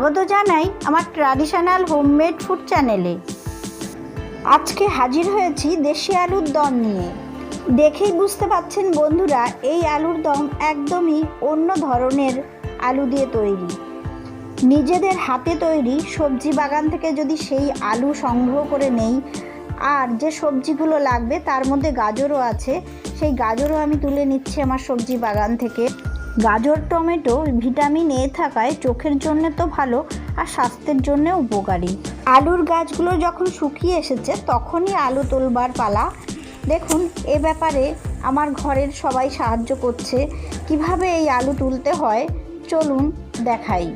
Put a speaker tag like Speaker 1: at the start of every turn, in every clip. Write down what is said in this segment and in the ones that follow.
Speaker 1: স্বাগত জানাই আমার ট্র্যাডিশনাল হোমমেড ফুড চ্যানেলে। আজকে হাজির হয়েছি দেশি আলুর দম নিয়ে। দেখেই বুঝতে পাচ্ছেন বন্ধুরা, এই আলুর দম একদমই অন্য ধরনের আলু দিয়ে তৈরি। নিজেদের হাতে তৈরি সবজি বাগান থেকে যদি সেই আলু সংগ্রহ করে নেই, আর যে সবজিগুলো লাগবে তার মধ্যে গাজরও আছে, সেই গাজরও আমি তুলে নিচ্ছি আমার সবজি বাগান থেকে। গাজর টমেটো ভিটামিন এ থাকায় চোখের জন্য তো ভালো, আর স্বাস্থ্যের জন্য উপকারী। আলুর গাছগুলো যখন শুকিয়ে এসেছে তখনই আলু তোলবার পালা। দেখুন, এ ব্যাপারে আমার ঘরের সবাই সাহায্য করছে। কিভাবে এই আলু তুলতে হয় চলুন দেখাই।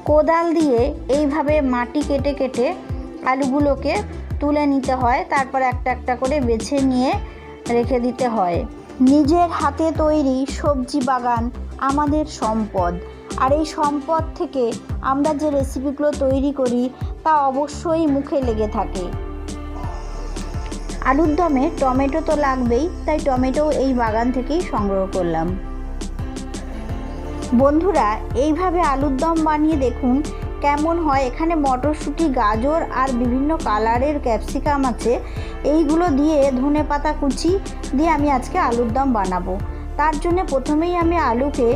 Speaker 1: কোদাল দিয়ে এইভাবে মাটি কেটে কেটে আলুগুলোকে তুলে নিতে হয়, তারপর একটা একটা করে বেছে নিয়ে রেখে দিতে হয়। নিজের হাতে তৈরি সবজি বাগান আমাদের সম্পদ, আর এই সম্পদ থেকে আমরা যে রেসিপিগুলো তৈরি করি তা অবশ্যই মুখে লেগে থাকে। আলুর দমে টমেটো তো লাগবেই, তাই টমেটো এই বাগান থেকেই সংগ্রহ করলাম। বন্ধুরা, এইভাবে আলুর দম বানিয়ে দেখুন কেমন হয়। এখানে মটরশুঁটি, গাজর আর বিভিন্ন কালারের ক্যাপসিকাম আছে। এইগুলো দিয়ে ধনেপাতা কুচি দিয়ে আমি আজকে আলুর দম বানাবো। তার জন্য প্রথমেই আমি আলুকে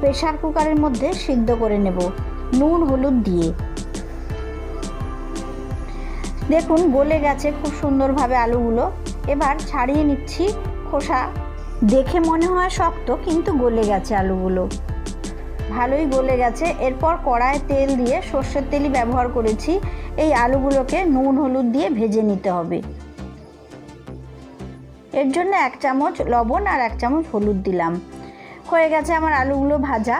Speaker 1: প্রেসার কুকারের মধ্যে সিদ্ধ করে নেব নুন হলুদ দিয়ে। দেখুন গলে গেছে খুব সুন্দরভাবে আলুগুলো। এবার ছাড়িয়ে নিচ্ছি খোসা। দেখে মনে হয় শক্ত, কিন্তু গলে গেছে আলুগুলো, ভালোই গলে গেছে। এরপর কড়ায় তেল দিয়ে, সর্ষের তেলই ব্যবহার করেছি, এই আলুগুলোকে নুন হলুদ দিয়ে ভেজে নিতে হবে। এর জন্য 1 চামচ লবণ আর 1 চামচ হলুদ দিলাম। হয়ে গেছে আমার আলুগুলো ভাজা।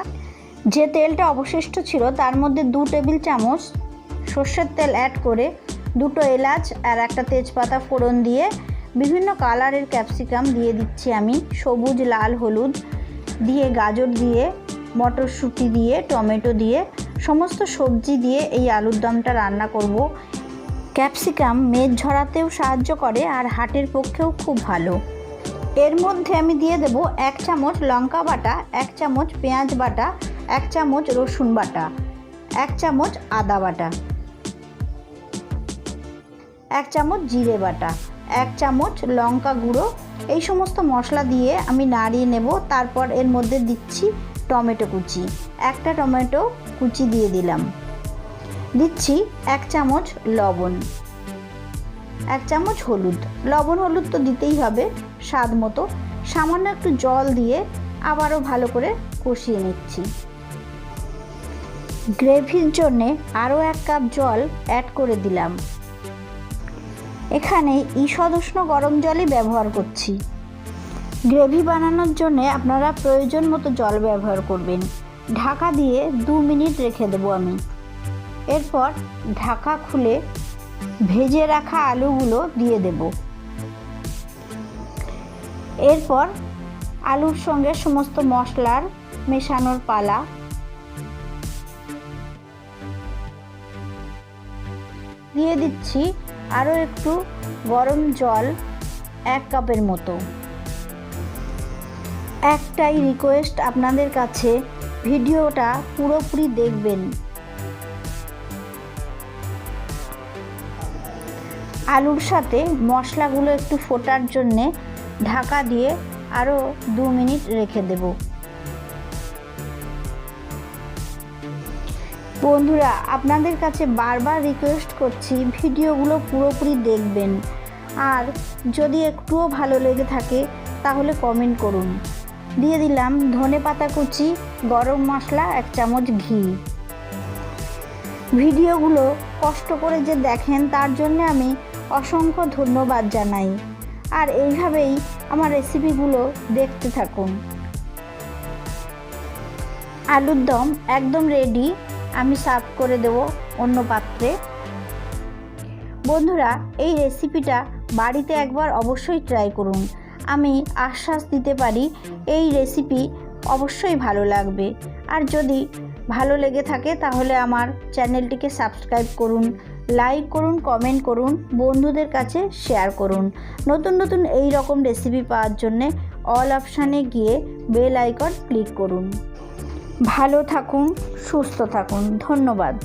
Speaker 1: যে তেলটা অবশিষ্ট ছিল তার মধ্যে 2 টেবিল চামচ সর্ষের তেল অ্যাড করে 2টো এলাচ আর 1টা তেজপাতা ফোড়ন দিয়ে বিভিন্ন কালারের ক্যাপসিকাম দিয়ে দিচ্ছি আমি, সবুজ, লাল, হলুদ দিয়ে, গাজর দিয়ে, মটরশুঁটি দিয়ে, টমেটো দিয়ে, সমস্ত সবজি দিয়ে এই আলুর দমটা রান্না করব। ক্যাপসিকাম মেদ ঝরাতেও সাহায্য করে আর হার্টের পক্ষেও খুব ভালো। এর মধ্যে আমি দিয়ে দেব 1 চামচ লঙ্কা বাটা, 1 চামচ পেঁয়াজ বাটা, 1 চামচ রসুন বাটা, 1 চামচ আদা বাটা, 1 চামচ জিরে বাটা, 1 চামচ লঙ্কা গুঁড়ো। এই সমস্ত মশলা দিয়ে আমি নাড়িয়ে নেব। তারপর এর মধ্যে দিচ্ছি টমেটো কুচি, 1টা টমেটো কুচি দিয়ে দিলাম। দিচ্ছি 1 চামচ লবণ, 1 চামচ হলুদ। লবণ হলুদ তো দিতেই হবে স্বাদ মতো। সামান্য একটু জল দিয়ে আবারও ভালো করে কষিয়ে নিচ্ছি। গ্রেভির জন্যে আরও 1 কাপ জল অ্যাড করে দিলাম। এখানে ঈষৎ উষ্ণ গরম জলই ব্যবহার করছি। গ্রেভি বানানোর জন্য আপনারা প্রয়োজন মতো জল ব্যবহার করবেন। ঢাকা দিয়ে 2 মিনিট রেখে দেবো আমি। এরপর ঢাকা খুলে ভেজে রাখা আলুগুলো দিয়ে দেব। এরপর আলুর সঙ্গে সমস্ত মশলার মেশানোর পালা। দিয়ে দিচ্ছি আরও একটু গরম জল, 1 কাপের মতো। একটাই রিকোয়েস্ট আপনাদের কাছে, ভিডিওটা পুরোপুরি দেখবেন। আলুর সাথে মশলাগুলো একটু ফোটার জন্যে ঢাকা দিয়ে আরও 2 মিনিট রেখে দেব। বন্ধুরা, আপনাদের কাছে বারবার রিকোয়েস্ট করছি ভিডিওগুলো পুরোপুরি দেখবেন, আর যদি একটুও ভালো লেগে থাকে তাহলে কমেন্ট করুন। দিয়ে দিলাম ধনেপাতা কুচি, গরম মশলা, 1 চামচ ঘি। ভিডিওগুলো কষ্ট করে যে দেখেন তার জন্য আমি অসংখ্য ধন্যবাদ জানাই, আর এইভাবেই আমার রেসিপিগুলো দেখতে থাকুন। আলুর দম একদম রেডি, আমি সার্ভ করে দেব অন্য পাত্রে। বন্ধুরা, এই রেসিপিটা বাড়িতে একবার অবশ্যই ট্রাই করুন। আমি আশ্বাস দিতে পারি এই রেসিপি অবশ্যই ভালো লাগবে। আর যদি ভালো লেগে থাকে তাহলে আমার চ্যানেলটিকে সাবস্ক্রাইব করুন, লাইক করুন, কমেন্ট করুন, বন্ধুদের কাছে শেয়ার করুন। নতুন নতুন এই রকম রেসিপি পাওয়ার জন্যে অল অপশানে গিয়ে বেল আইকন ক্লিক করুন। ভালো থাকুন, সুস্থ থাকুন। ধন্যবাদ।